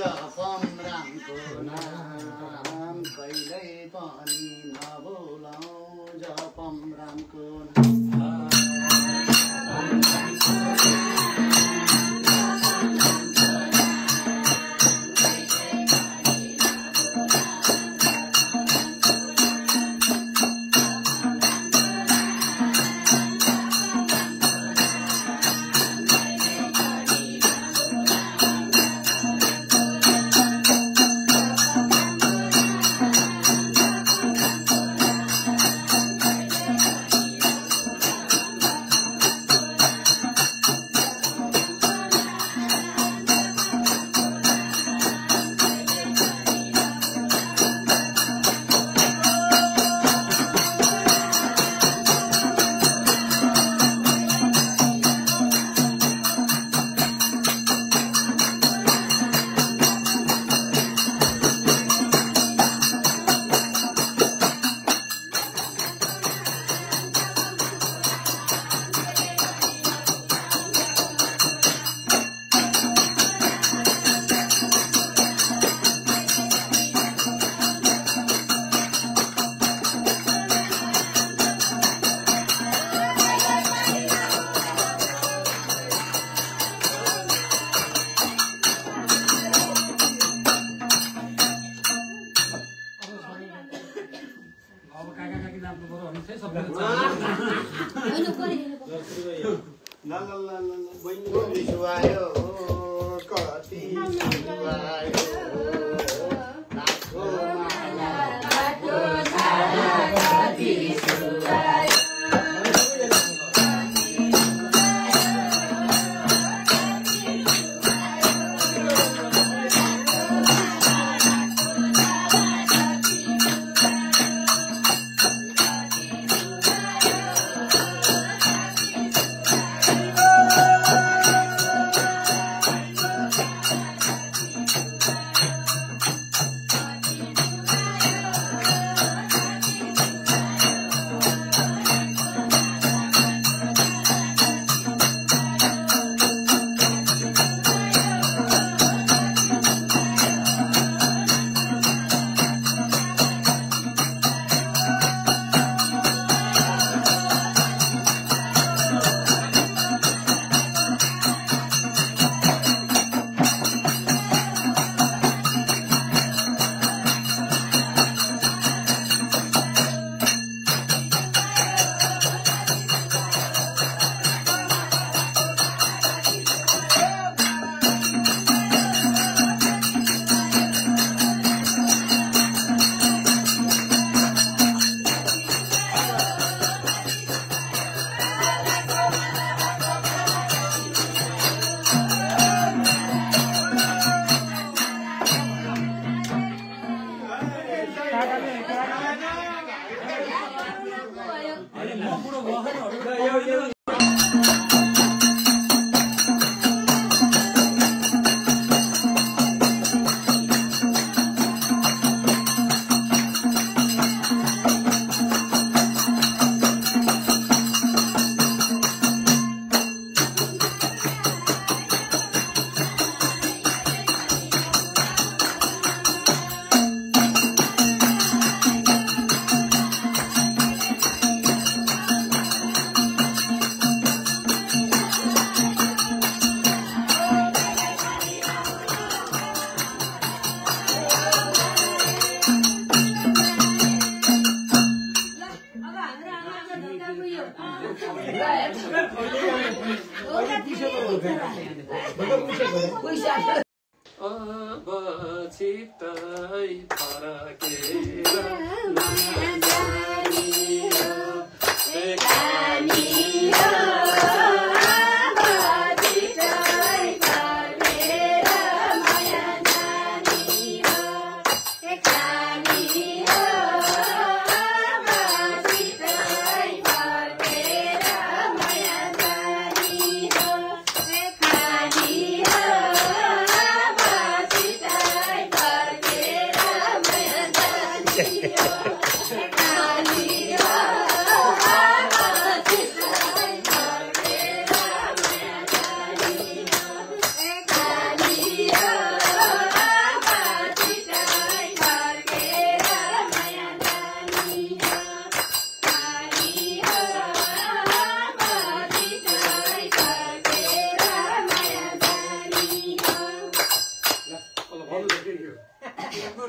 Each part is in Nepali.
जपम रामको नाम कहिल्यै पनि नभुलौ जपम रामको नाम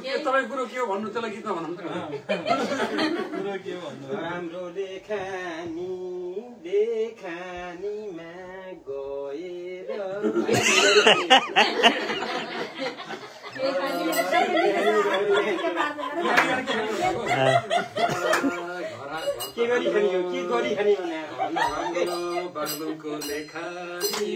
तपाईँ कुरो के हो भन्नु त्यसलाई गीतमा भनौँ त कुरो के भन्नु हाम्रो लेखानीमा गएर के गरी खाने भने बाबुको लेखानी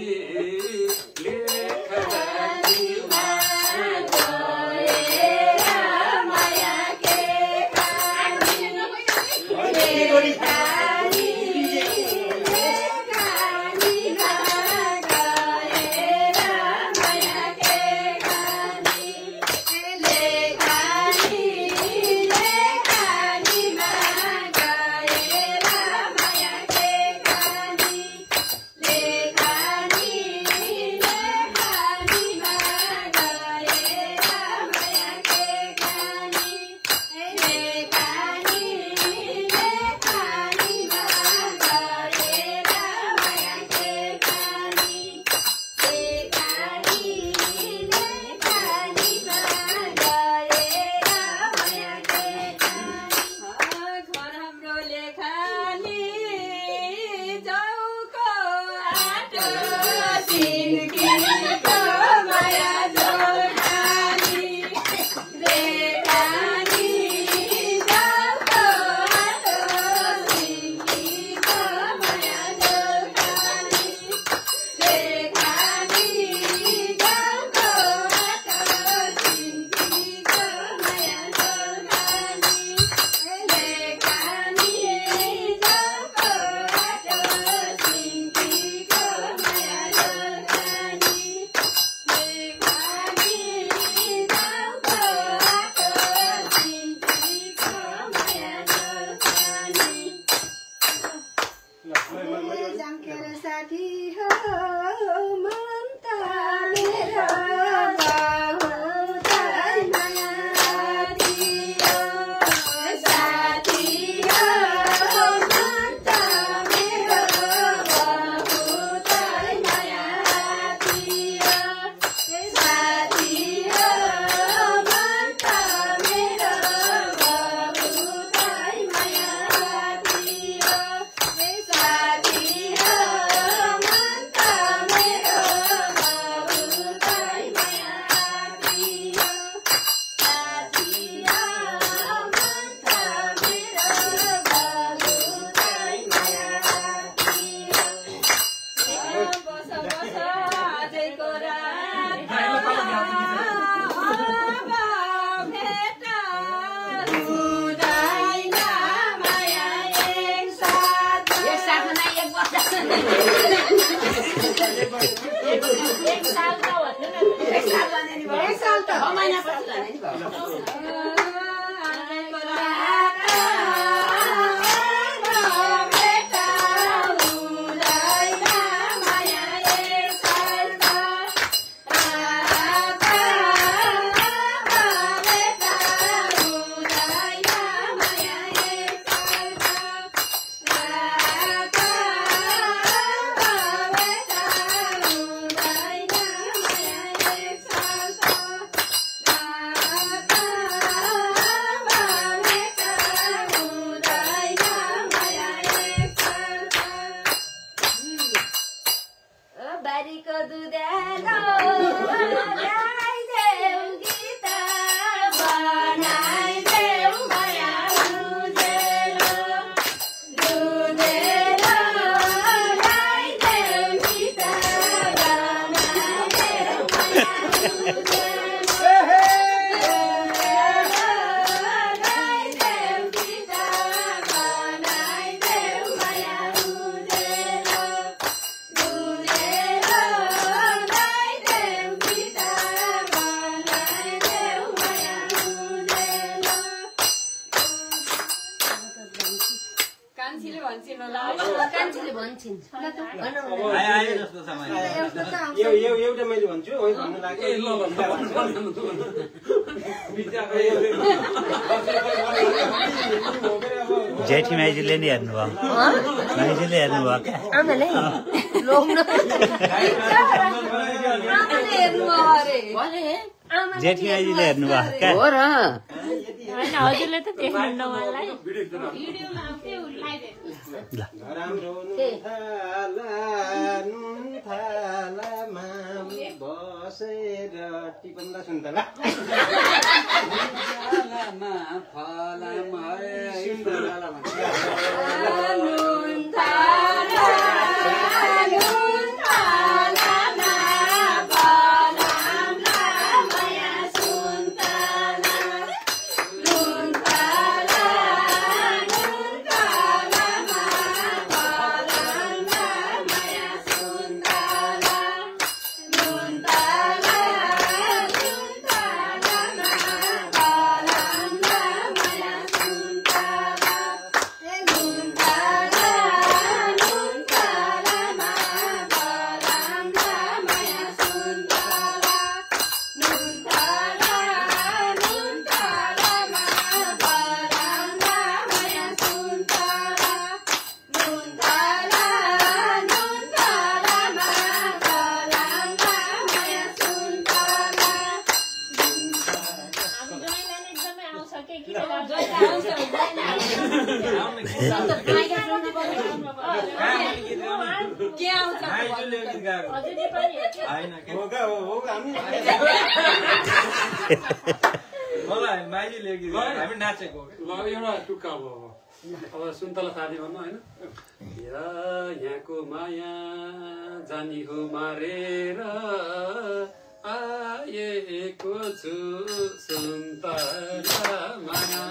एउटा मैले भन्छु भन्नु लाग्यो जेठी माइजूले नि हेर्नुभयो माइजूले हेर्नुभयो जेठी आइजीले हेर्नु भयो हो र हजुरले त देख्नुहुन्न मलाई राम्रो थालामा बसेर टिपन्दा सुन्तला एउटा टुक्का अब सुन्तला साथी भन्नु होइन यहाँको माया जानी हो मारेर आएको छु सुन्तला माया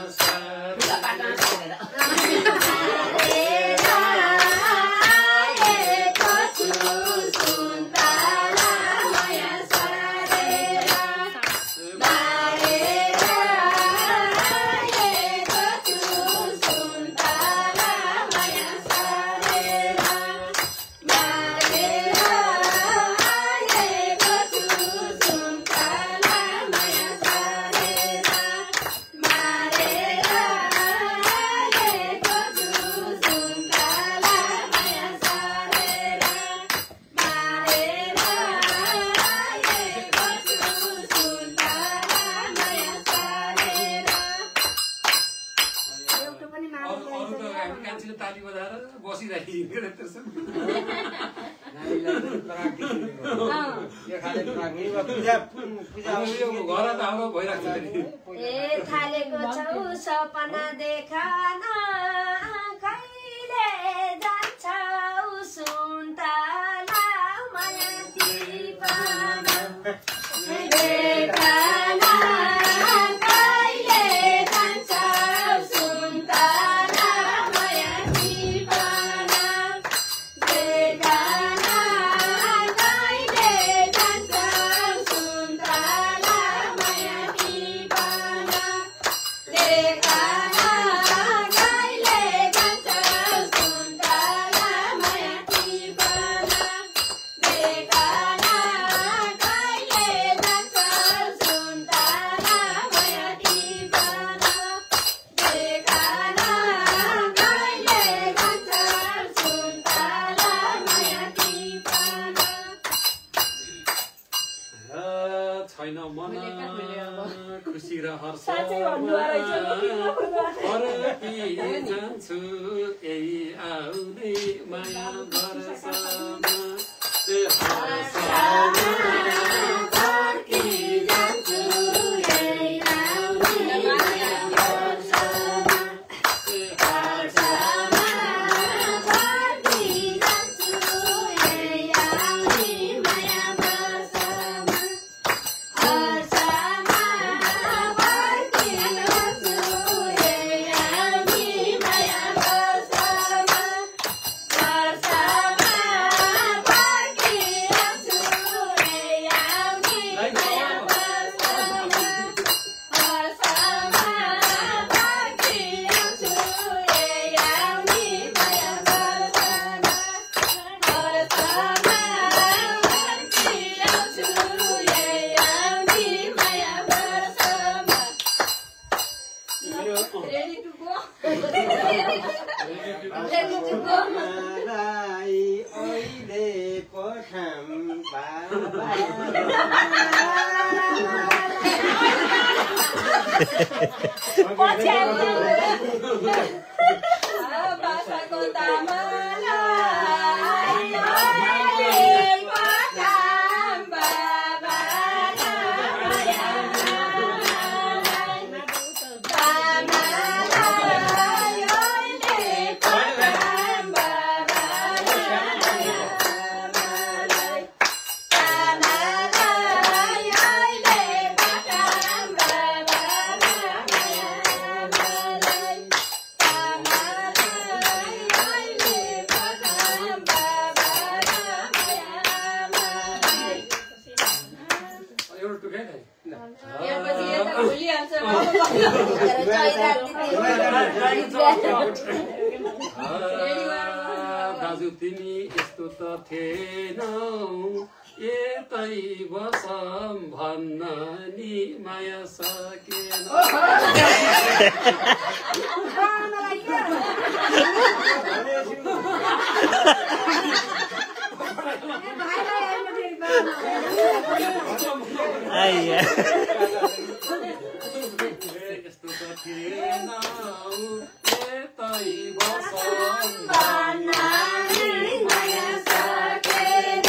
थालेको छौ सपना देखान कहिले जान्छौ सुन्तला माया टिपन देखान कहिले जान्छौ सुन्तला माया टिपन देखान कहिले जान्छौ सुन्तला माया टिपन देखान कहिले जान्छौ सुन्तला माया टिपन देखान कहिले जान्छौ सुन्तला माया टिपन देखान कहिले जान्छौ सुन्तला माया टिपन छैन मन खुसी र हर्ष साँच्चै भन्नुभयो फर्की जान्छु यही आउने माया वर्षमा फर्की जान्छु यही आउने माया वर्षमा फर्की जान्छु यही आउने माया वर्षमा हर्षमा फर्की जान्छु यही आउने माया वर्षमा हर्षमा फर्की जान्छु यही आउने भाषाको तामालाई पठाम बाबालाई तामालाई पठाम बाबालाई दाजु तिमी यस्तो त थिएनौ यतै बसम भन्न नि माया सकेन यस्तो त थिएनौ यतै बसम भन्न नि माया सकेन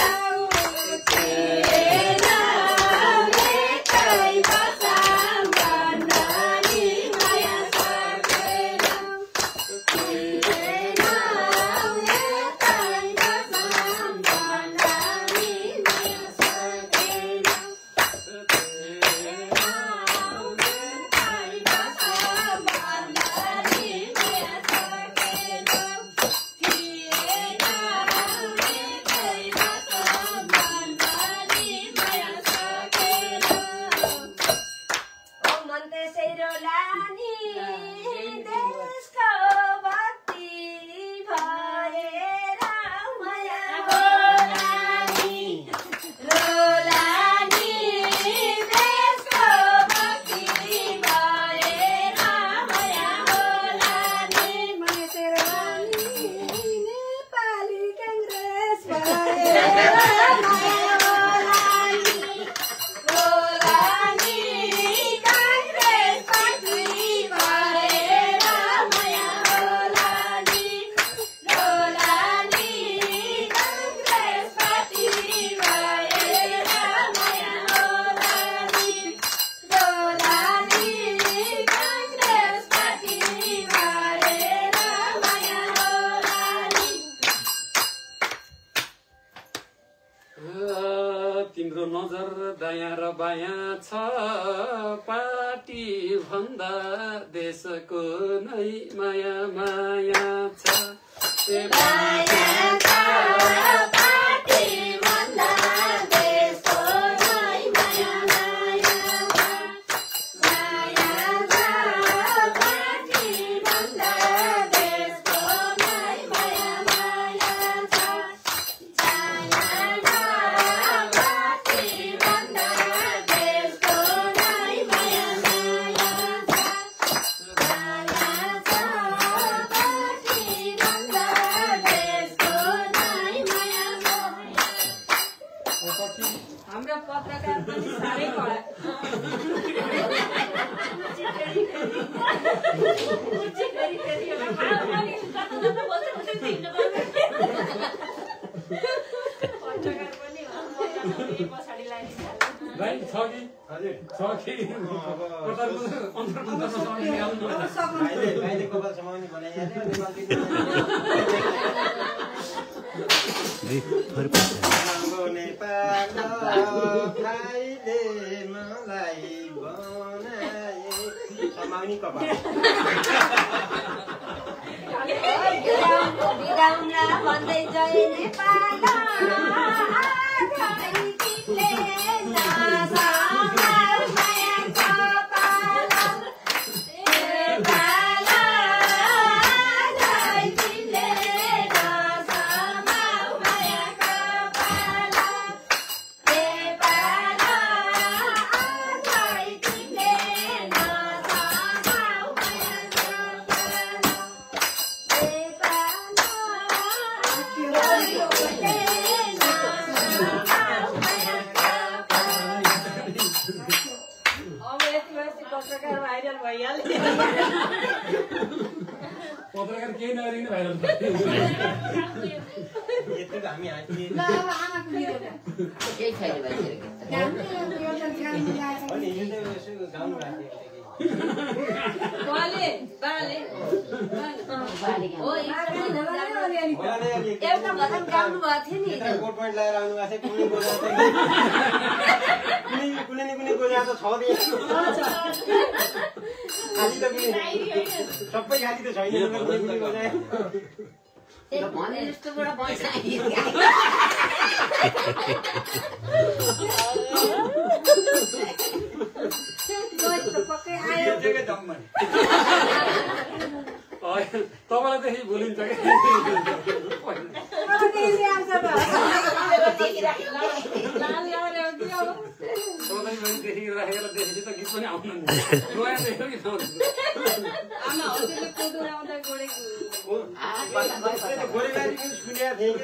तिम्रो नजर दायाँ र बायाँ छ पार्टी भन्दा देशको नै माया माया छ हाम्रो पत्रकार पनि साह्रै कडा नेपाल भाइले मलाई बनाए समाउनी कपाल बिराउना भन्दै जय नेपाल अब यति वर्ष पत्रकार भाइरल भइहाल्यो पत्रकार केही नगरिकन भाइरल यति त हामी हाँस्ने ल अब आमाको बिरुवा केही छैन भइसकेको अनि यो त यसो गाउनु भएको बाले हो एउटा भजन गाउनु भएको थियो नि कोट पोइन्ट लगाएर आउनु भएको छ कुनै न कुनै गोजा त छ खाली त कुनै सबै खाली त छैन कुनै कुनै गोजा भने जस्तोबाट बसाइदियो पक्कै आयो तपाईँलाई देखि भुलिन्छ क्या देखिराखेर देखेपछि त गीत पनि आउनु नयाँ देख्यो कि आमा हजुरले कोदो आउँदा गोडेको गोरेबारी पनि सुनेको थिएँ कि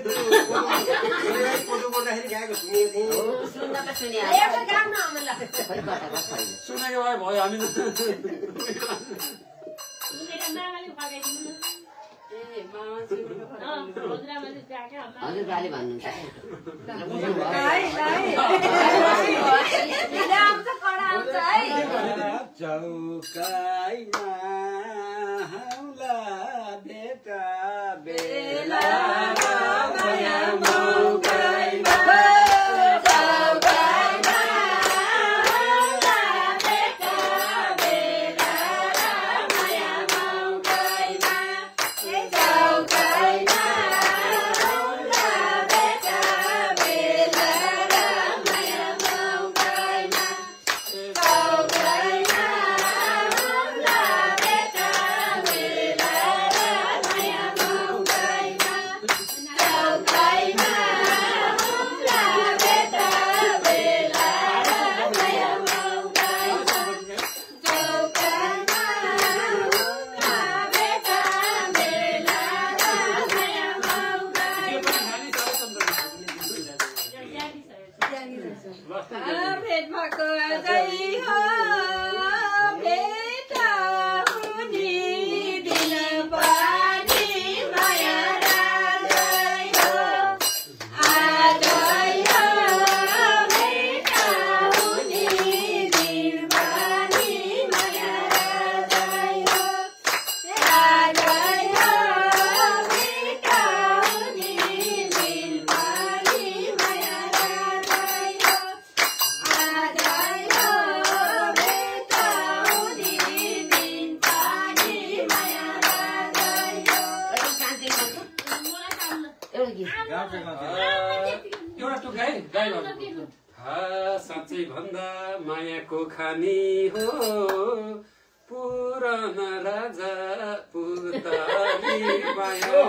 गोरेबारी कोदो गर्दाखेरि गाएको सुनेको थिएँ सुन्न त सुने एउटा गाउन आमालाई सुनेको भए भयो हामी हजुरबाले भन्नुहुन्छ चौकाइमा हाउला बेटा बेला साँच्चै भन्दा मायाको खानी हो पुराना राजा पुताली माया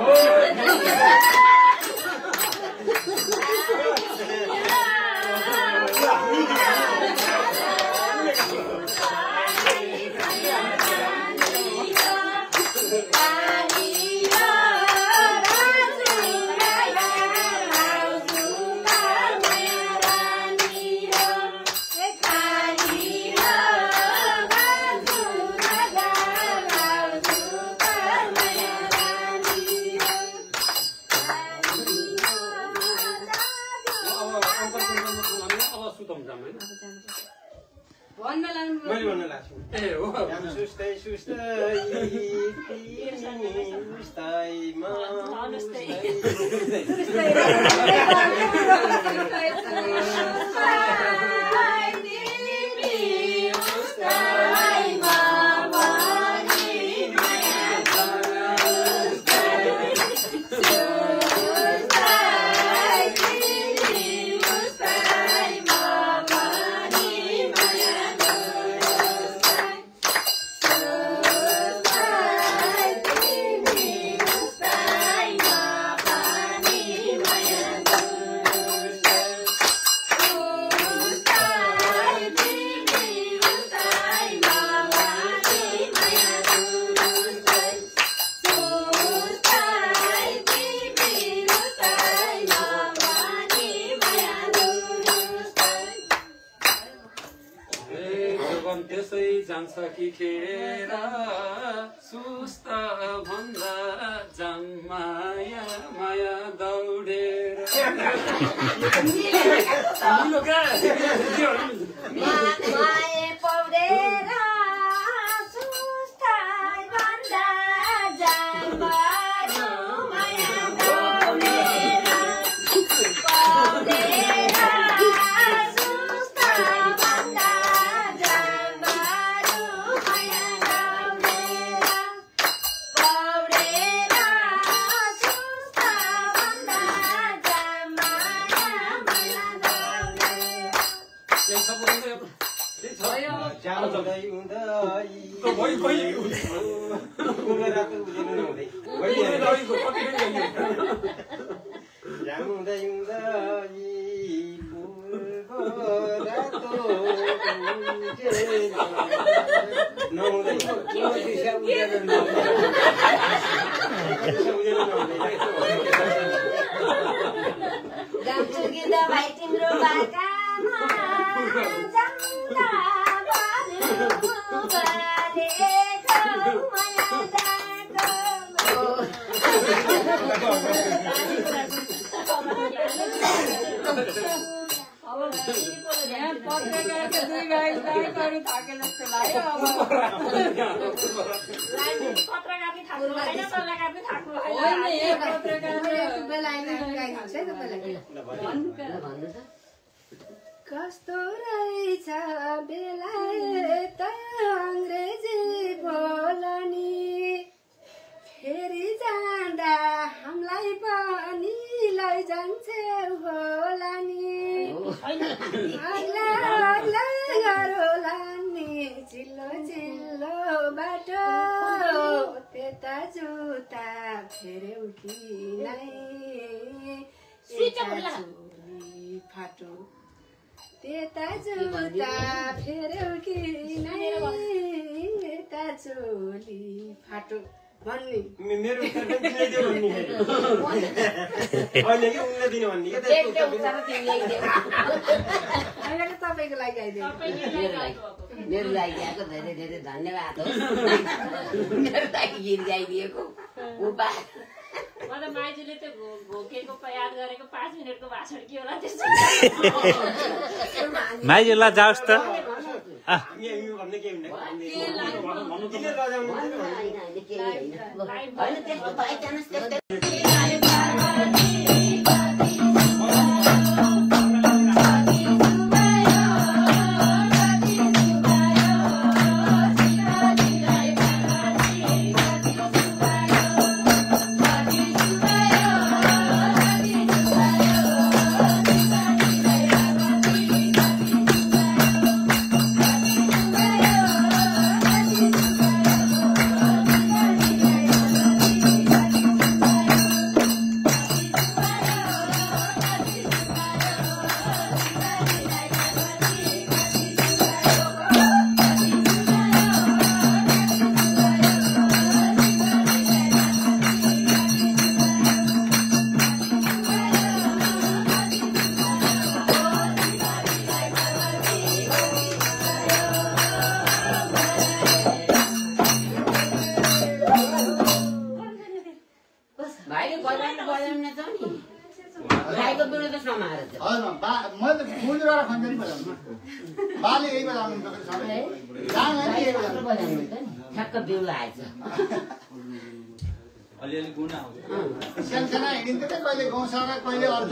मैले भन्न लाग्छु ए हो सुस्तै सुस्तै लगन त्यसै जान्छ कि खेर सुस्त भन्दा जाम माया माया दौडेर माया पौडेर सुस्ताइ भन्दा जाम्बारो माया दौडेर पौडेर सुस्ता भन्दा जाम्बारो माया दौडेर पौडेर सुस्ता भन्दा जाम्बारो माया दौडेर जाउँदै उन्दै जाउँदै उन्दै रातो नहुँदै जान्छु गिर्दा भाइ तिम्रो बाटामा जाउँदा भन्नु बालेको माया यहाँ पत्रकारका दुई भाइ लाइटहरू थाके जस्तो लाग्यो अब पत्रकारले थाक्नु भएन कलाकारले थाक्नु होइन भएन यो पत्रकारले भन्नु त कस्तो रहेछ बेलायत अङ्ग्रेजी बोलनी फेरि जाँदा हामीलाई पनि लैजान्छे होला नि अग्ला अग्ला गरोला नि चिल्लो चिल्लो बाटो त्यता जुत्ता फेर्यौ कि नै चोली फाटो त्यता जुत्ता फेर्यौ कि नै यता चोली फाटो भन्ने मेरो उत्तर पनि तिमीले दियो भन्ने अहिले कि उनले दिनु भन्ने के अहिले तपाईँको लागि आइदियो मेरो लागि आएको धेरै धेरै धन्यवाद हो मेरो लागि गीत गाइदिएको उपा म त माइजूले त्यो घोकेको याद गरेको 5 मिनेटको भाषण के होला त्यस्तो माइजूलाई जाओस् त भन्ने के ठ्याक्क बेहुला आएछ अलिअलि गुण आउँछ सानसाना हिँडिन्थ्यो त कहिले गाउँसारा कहिले अर्थ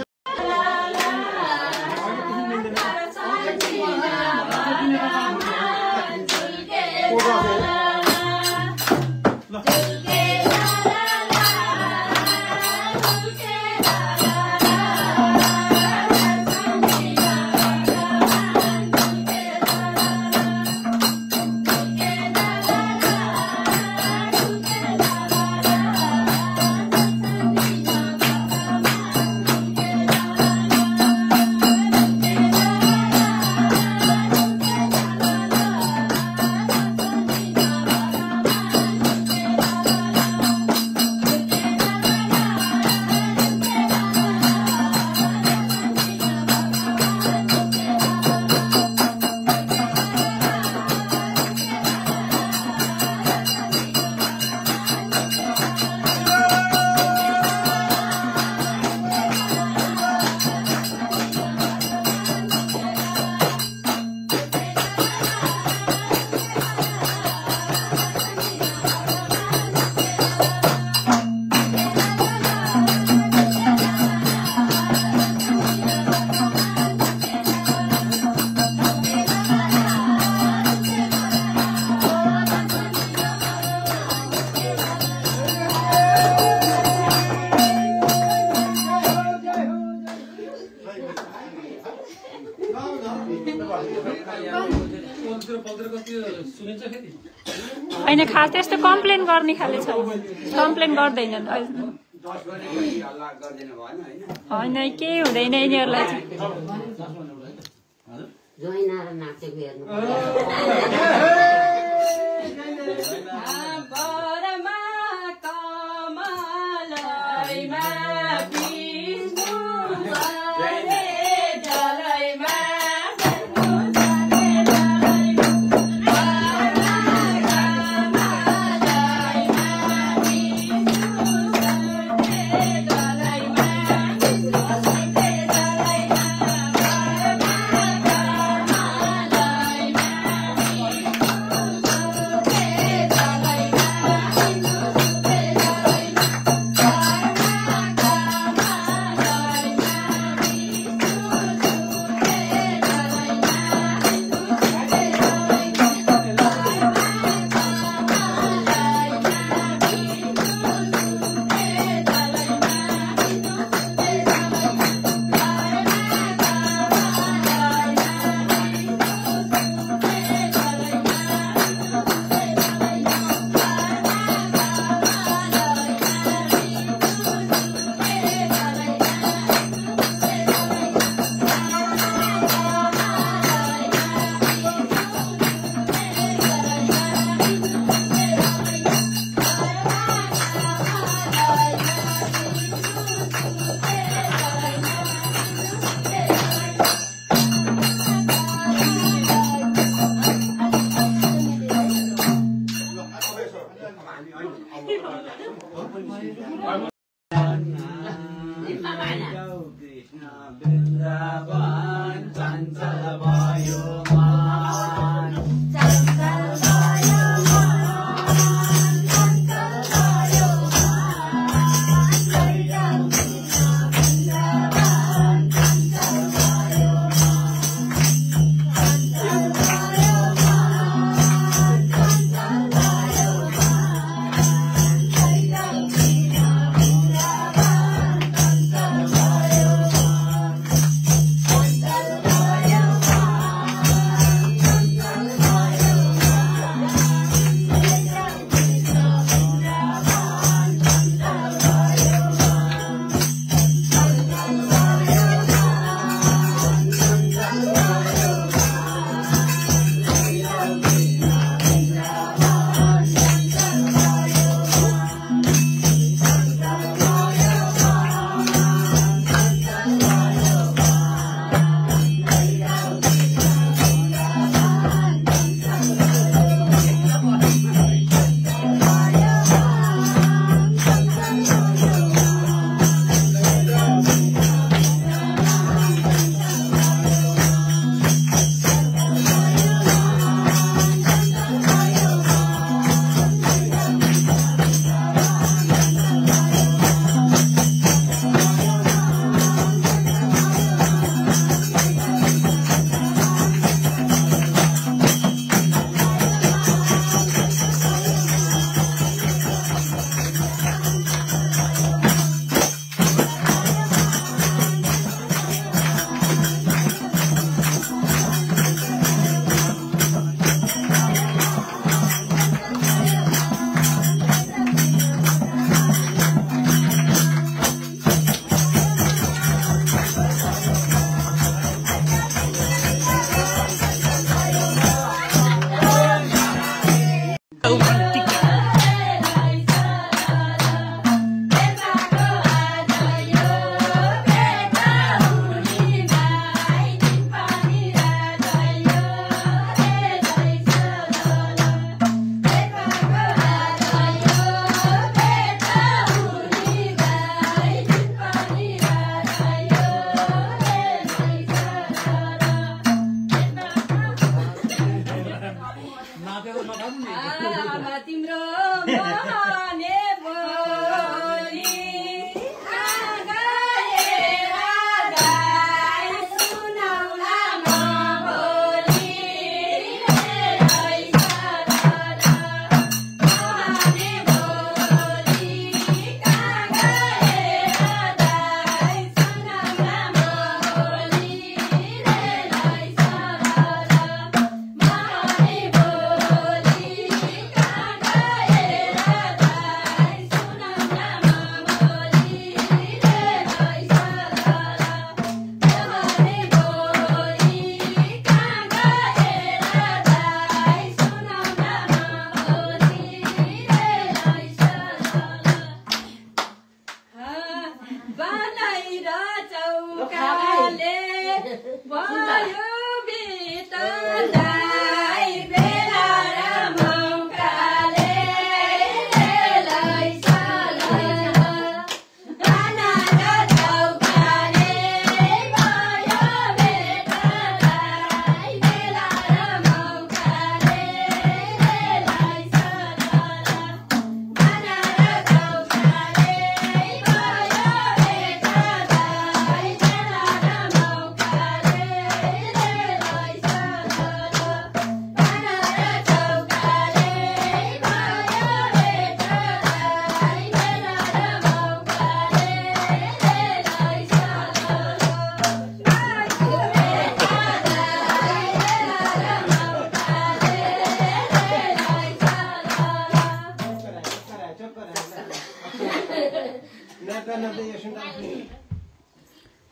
सुनिन्छ फेरि होइन खास त्यस्तो कम्प्लेन गर्ने खाले छ कम्प्लेन गर्दैनन् अहिले हल्ला गरिदिनु भएन होइन होइन केही हुँदैन यिनीहरूलाई चाहिँ जोइन आएर नाचेको हेर्नु बरमा कमलैमा विष्णु गरे जलैमा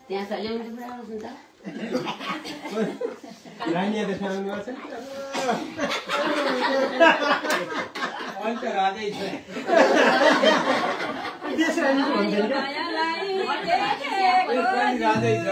त्यहाँ सल्याउने कुरा गर्छु त रानीले त्यसमा आउनुपर्छ अन्त राजै छ राजै छ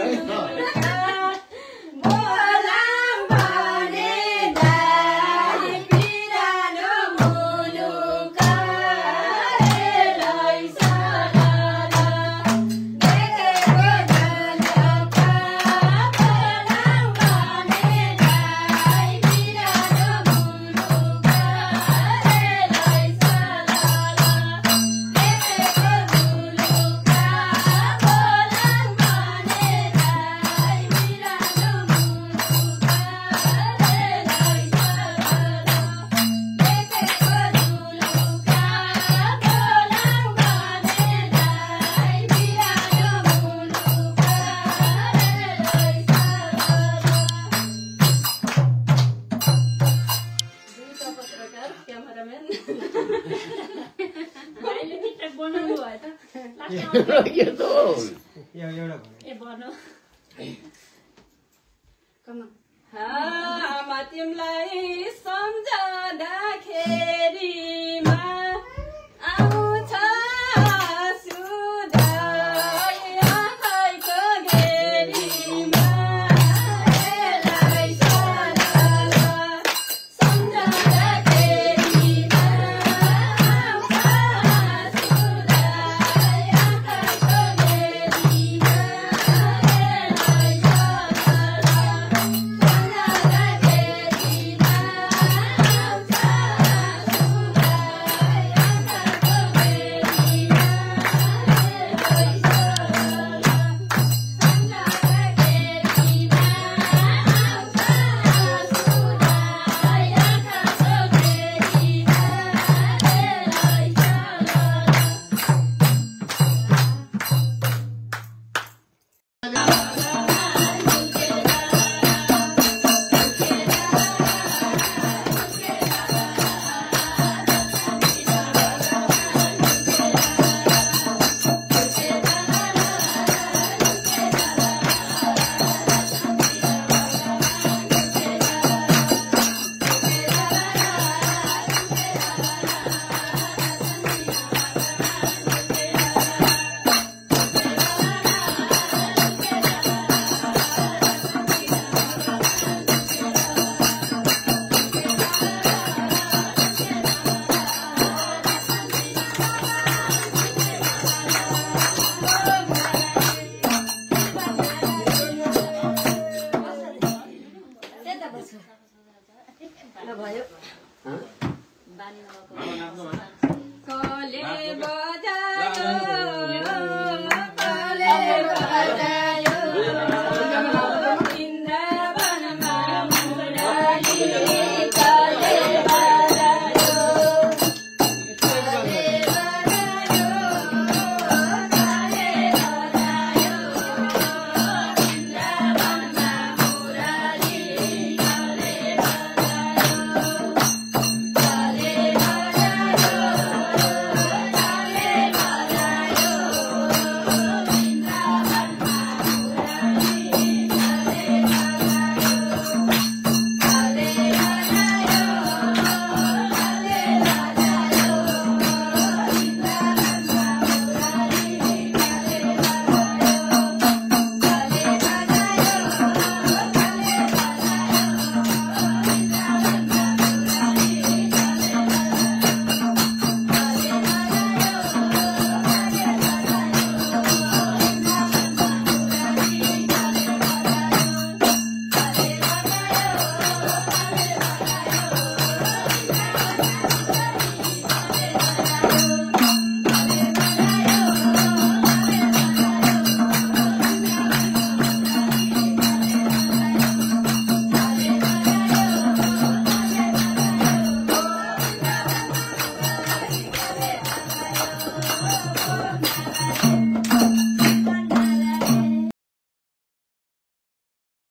आमा तिमीलाई सम्झँदाखेरिमा आउँछ सुधाई आँखाको घेरीमा सम्झँदाखेरिमा आउँछ सुधाई आँखाको घेरीमा कले बजायो कले बजायो